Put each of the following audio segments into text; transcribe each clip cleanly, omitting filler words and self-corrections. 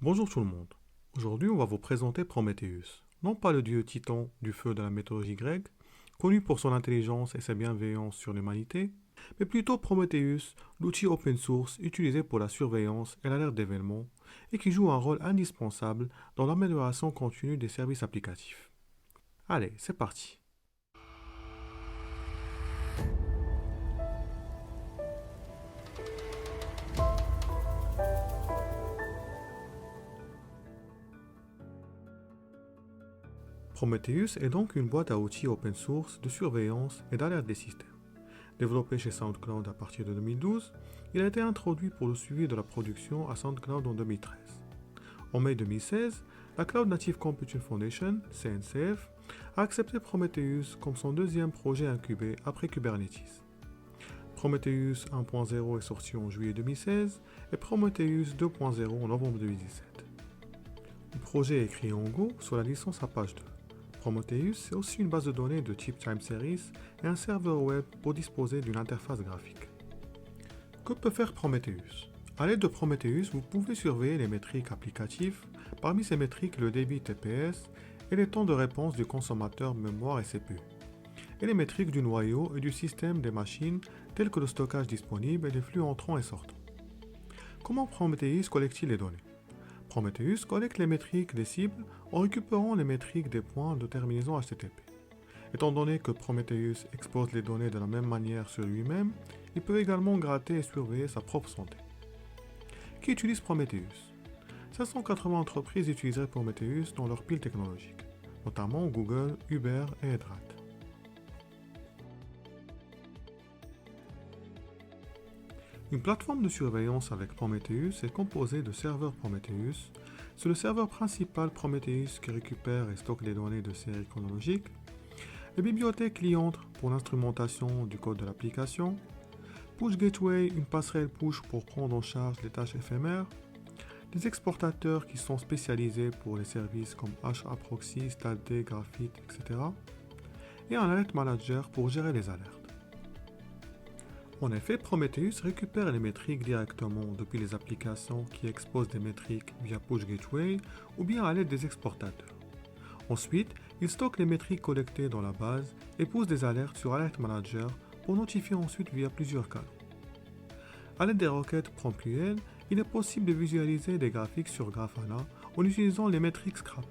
Bonjour tout le monde. Aujourd'hui, on va vous présenter Prometheus. Non pas le dieu titan du feu de la mythologie grecque, connu pour son intelligence et sa bienveillance sur l'humanité, mais plutôt Prometheus, l'outil open source utilisé pour la surveillance et l'alerte d'événements et qui joue un rôle indispensable dans l'amélioration continue des services applicatifs. Allez, c'est parti. Prometheus est donc une boîte à outils open source de surveillance et d'alerte des systèmes. Développé chez SoundCloud à partir de 2012, il a été introduit pour le suivi de la production à SoundCloud en 2013. En mai 2016, la Cloud Native Computing Foundation, CNCF, a accepté Prometheus comme son deuxième projet incubé après Kubernetes. Prometheus 1.0 est sorti en juillet 2016 et Prometheus 2.0 en novembre 2017. Le projet est écrit en Go sur la licence Apache 2. Prometheus est aussi une base de données de type Time Series et un serveur web pour disposer d'une interface graphique. Que peut faire Prometheus? À l'aide de Prometheus, vous pouvez surveiller les métriques applicatives, parmi ces métriques le débit TPS et les temps de réponse du consommateur mémoire et CPU, et les métriques du noyau et du système des machines telles que le stockage disponible et les flux entrants et sortants. Comment Prometheus collecte-t-il les données? Prometheus collecte les métriques des cibles en récupérant les métriques des points de terminaison HTTP. Étant donné que Prometheus expose les données de la même manière sur lui-même, il peut également gratter et surveiller sa propre santé. Qui utilise Prometheus? 580 entreprises utiliseraient Prometheus dans leur pile technologique, notamment Google, Uber et Edrat. Une plateforme de surveillance avec Prometheus est composée de serveurs Prometheus. C'est le serveur principal Prometheus qui récupère et stocke les données de série chronologique, les bibliothèques clientes pour l'instrumentation du code de l'application, Push Gateway, une passerelle push pour prendre en charge les tâches éphémères, des exportateurs qui sont spécialisés pour les services comme HAProxy, StatD, Graphite, etc. et un Alert Manager pour gérer les alertes. En effet, Prometheus récupère les métriques directement depuis les applications qui exposent des métriques via Push Gateway ou bien à l'aide des exportateurs. Ensuite, il stocke les métriques collectées dans la base et pousse des alertes sur Alert Manager pour notifier ensuite via plusieurs canaux. À l'aide des requêtes PromptQL, il est possible de visualiser des graphiques sur Grafana en utilisant les métriques Scrapper.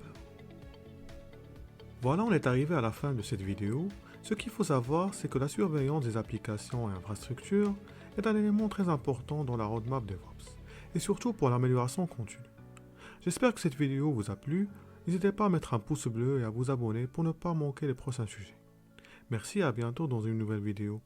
Voilà, on est arrivé à la fin de cette vidéo. Ce qu'il faut savoir, c'est que la surveillance des applications et infrastructures est un élément très important dans la roadmap DevOps, et surtout pour l'amélioration continue. J'espère que cette vidéo vous a plu. N'hésitez pas à mettre un pouce bleu et à vous abonner pour ne pas manquer les prochains sujets. Merci et à bientôt dans une nouvelle vidéo.